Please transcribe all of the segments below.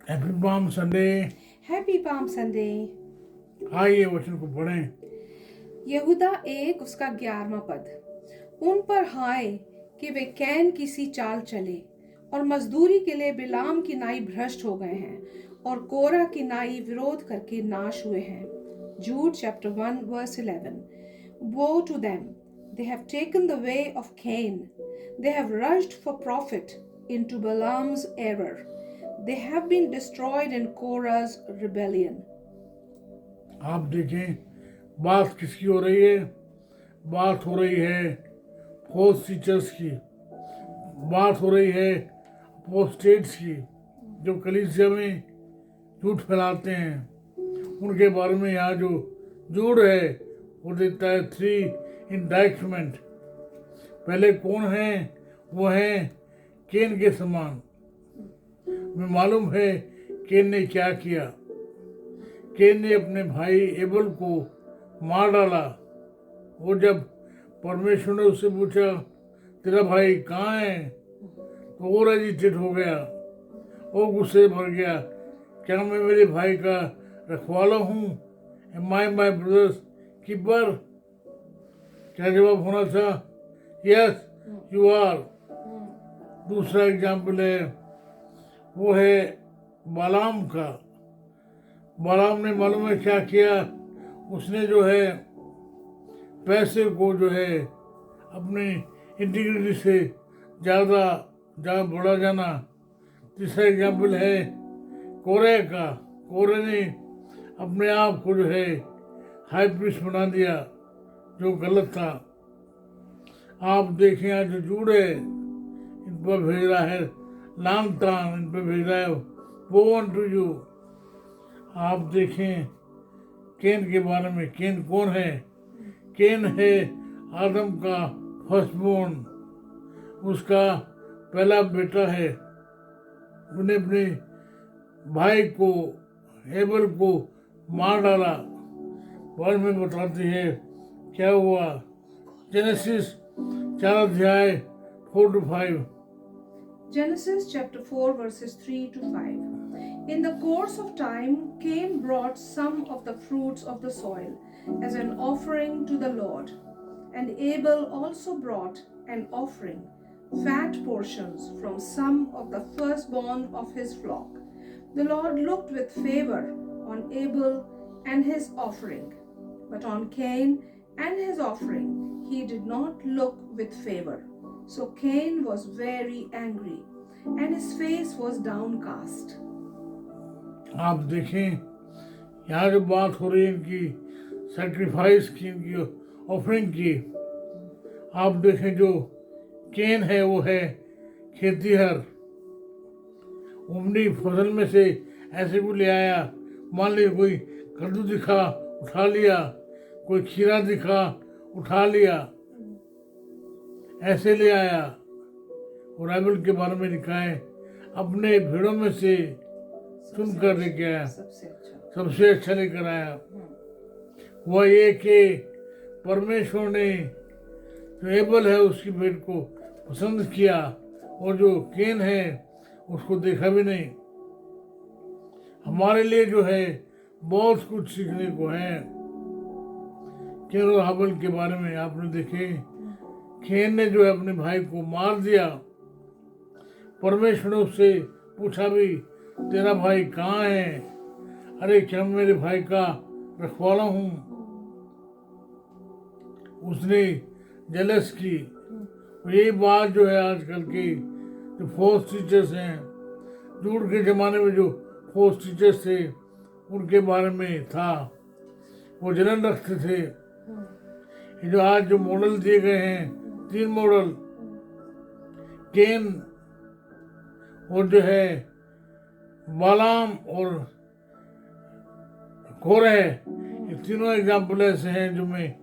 Happy palm Sunday. Happy palm Sunday. आइए वचन को पढ़ें। यहूदा 1 उसका 11वां पद। उन पर हाय कि वे कैन की सी चाल चले और मजदूरी के लिए बिलाम की नाई भ्रष्ट हो गए हैं और कोरा की नाई विरोध करके नाश हुए हैं। Jude chapter 1 verse 11. Woe to them! They have taken the way of Cain. They have rushed for profit into Balaam's error. They have been destroyed in Korah's rebellion. आप देखें बात किसकी हो रही है। बात हो रही है फॉल्स टीचर्स की, बात हो रही है अपोस्टेट्स की, जो कलीसिया में झूठ फैलाते हैं। उनके बारे में यहाँ जो जुड़ है वो देता है 3 इंडाइटमेंट। पहले कौन है? वो है केन के समान। हमें मालूम है केन ने क्या किया। केन ने अपने भाई एबल को मार डाला। वो जब परमेश्वर ने उससे पूछा तेरा भाई कहाँ है, तो वो एजिटेट हो गया, वो गुस्से भर गया। क्या मैं मेरे भाई का रखवाला हूँ? Am I my brother's keeper? क्या जवाब होना था? Yes you are. दूसरा एग्जाम्पल है, वो है बालाम का। बालाम ने मालूम है क्या किया? उसने जो है पैसे को जो है अपनी इंटीग्रिटी से ज़्यादा बढ़ा जाना। तीसरा एग्जाम्पल है कोरे का। कोरे ने अपने आप को जो है हाई प्रीस्ट बना दिया, जो गलत था। आप देखें आज जो जुड़ है इन पर भेज रहा है लांगतान, इन पर भेज रहा है वो वन टू यू। आप देखें केन के बारे में। केन कौन है? केन है आदम का फर्स्टबोर्न, उसका पहला बेटा है। उन्हें अपने भाई को हेबल को मार डाला। बाद में बताती है क्या हुआ। जेनेसिस 4 अध्याय 4 to 5। Genesis chapter 4 verses 3 to 5. In the course of time, Cain brought some of the fruits of the soil as an offering to the Lord, and Abel also brought an offering, fat portions from some of the firstborn of his flock. The Lord looked with favor on Abel and his offering, but on Cain and his offering he did not look with favor. So Cain was very angry, and his face was downcast. आप देखें यहाँ जो बात हो रही है इनकी sacrifice की, इनकी ऑफरिंग की। आप देखें जो केन है वो है खेतीहर। उमड़ी फसल में से ऐसे को ले आया। मान लीजिए कोई कद्दू दिखा उठा लिया, कोई खीरा दिखा उठा लिया, ऐसे ले आया। और एबल के बारे में लिखा है अपने भेड़ों में से चुनकर लेके आया, सबसे अच्छा लेकर आया। वह ये कि परमेश्वर ने जो एबल है उसकी भेड़ को पसंद किया और जो केन है उसको देखा भी नहीं। हमारे लिए जो है बहुत कुछ सीखने को है। केन और हाबल के बारे में आपने देखे, केन ने जो है अपने भाई को मार दिया। परमेश्वर ने उससे पूछा भी तेरा भाई कहाँ है? अरे क्या मेरे भाई का रखवाला हूँ? उसने जलस की। यही बात जो है आजकल की जो फोर्स टीचर्स हैं, दूर के ज़माने में जो फोर्स टीचर्स थे उनके बारे में था। वो जलन रखते थे। ये जो आज जो मॉडल दिए गए हैं, 3 मॉडल, केन और जो है बालाम और कोरह, ये तीनों एग्जाम्पल ऐसे हैं जो में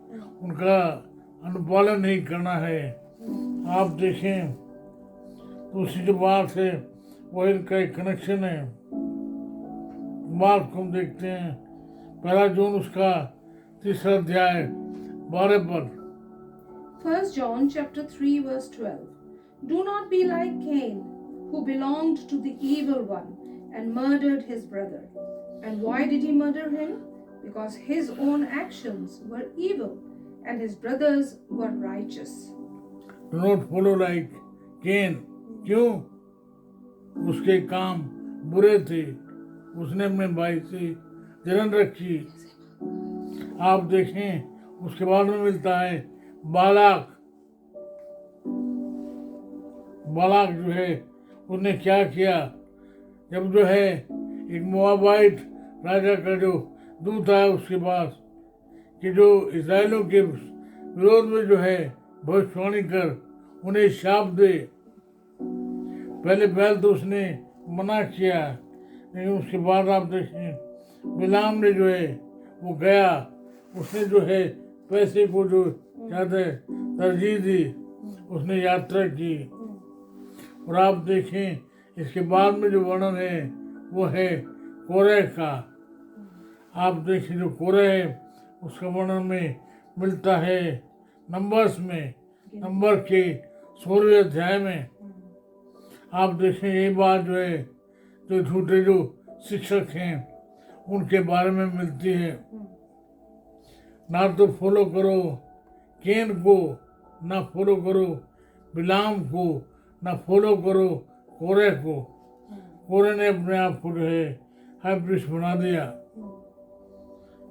उनका अनुपालन नहीं करना है। आप देखें तो उसी जो बात है वो इनका एक कनेक्शन है। बात को हम देखते हैं 1 जून उसका 3 अध्याय 12 पद। 1 John chapter 3 verse 12. Do not be like Cain, who belonged to the evil one and murdered his brother. And why did he murder him? Because his own actions were evil and his brothers were righteous. Do not follow like Cain. क्यों? उसके काम बुरे थे, उसने अपने भाई से जलन रखी। आप देखें उसके बाद में मिलता है बालाक। बालाक जो है उसने क्या किया, जब जो है एक मोआबाइट राजा का जो दूत आया उसके पास कि जो इस्राएलियों के विरोध में जो है भविष्यवाणी कर उन्हें शाप दे। पहले तो उसने मना किया, लेकिन उसके बाद आप देखें बिलाम ने जो है वो गया, उसने जो है पैसे को जो ज़्यादा तरजीह दी, उसने यात्रा की। और आप देखें इसके बाद में जो वर्णन है वो है कोरह का। आप देखें जो कोरह है उसका वर्णन में मिलता है नंबर्स में, नंबर के 16वें अध्याय में। आप देखें ये बात जो है जो झूठे जो शिक्षक हैं उनके बारे में मिलती है। ना तो फॉलो करो केन को, ना फॉलो करो बिलाम को, ना फॉलो करो कोरह को। कोरह ने अपने आप को जो है हाई प्रीस्ट बना दिया,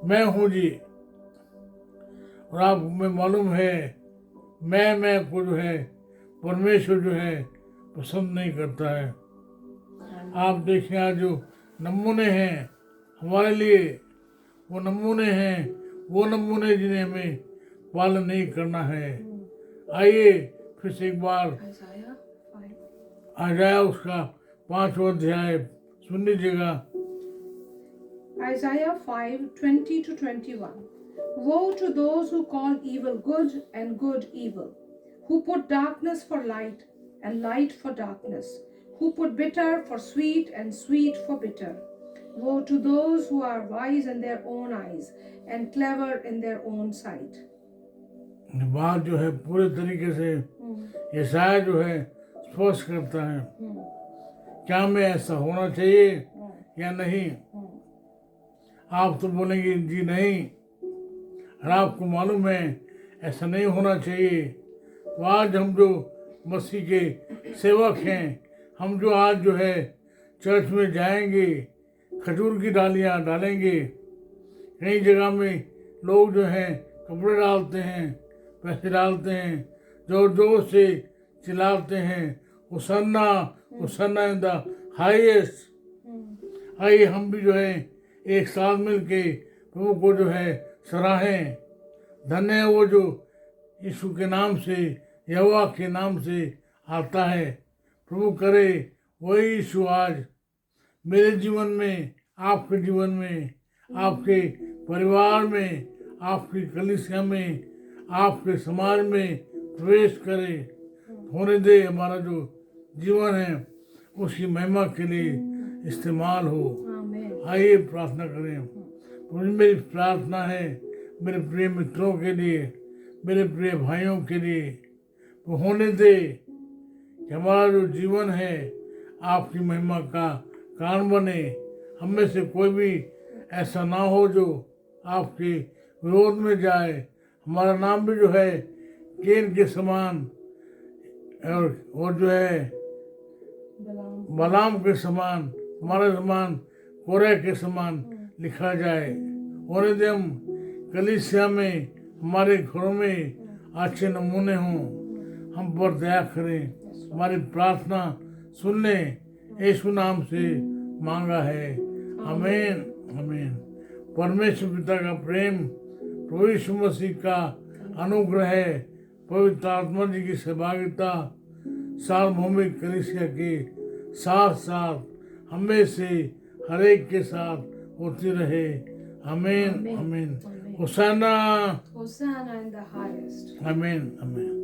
मैं हूँ जी। और आपको में मालूम है मैं को जो है परमेश्वर जो है पसंद नहीं करता है। आप देखें आज जो नमूने हैं हमारे लिए, वो नमूने हैं, वो नमूने जिन्हें हमें पालन नहीं करना है। आइए फिर से एक बार आजाया उसका 5वां अध्याय सुन लीजिएगा। Isaiah 5:20-21. Woe to those who call evil good and good evil, who put darkness for light and light for darkness, who put bitter for sweet and sweet for bitter. Woe to those who are wise in their own eyes and clever in their own sight. बात जो है पूरे तरीके से यशाया जो है स्पष्ट करता है क्या में ऐसा होना चाहिए या नहीं। आप तो बोलेंगे जी नहीं, और आपको मालूम है ऐसा नहीं होना चाहिए। तो आज हम जो मसीह के सेवक हैं, हम जो आज जो है चर्च में जाएंगे, खजूर की डालियाँ डालेंगे। कई जगह में लोग जो हैं कपड़े डालते हैं, पैसे डालते हैं, जोर जोर से चिल्लाते हैं हुसन्ना हुसन्ना इन द हाईएस्ट। आइए हम भी जो है एक साथ मिल के प्रभु को जो है सराहें। धन्य है वो जो यीशु के नाम से, यहोवा के नाम से आता है। प्रभु करे वही यीशु आज मेरे जीवन में, आपके जीवन में, आपके परिवार में, आपकी कलीसिया में, आपके समाज में प्रवेश करे। होने दे हमारा जो जीवन है उसकी महिमा के लिए इस्तेमाल हो। आइए प्रार्थना करें। मेरी प्रार्थना है मेरे प्रिय मित्रों के लिए, मेरे प्रिय भाइयों के लिए, तो होने दे कि हमारा जो जीवन है आपकी महिमा का कारण बने। हम में से कोई भी ऐसा ना हो जो आपके विरोध में जाए। हमारा नाम भी जो है केन के समान और जो है बलाम के समान, हमारे समान कोरह के समान लिखा जाए। और यदि हम कलीसिया में, हमारे घरों में अच्छे नमूने हों, हम पर दया करें। हमारी प्रार्थना सुन लें, यीशु नाम से मांगा है, आमीन आमीन। परमेश्वर पिता का प्रेम, प्रभु यीशु मसीह का अनुग्रह, पवित्र आत्मा जी की सहभागिता सार्वभौमिक कलीसिया के साथ साथ हमें से हर एक के साथ होती रहे। आमीन आमीन। होशाना Hosanna in the highest. आमीन आमीन।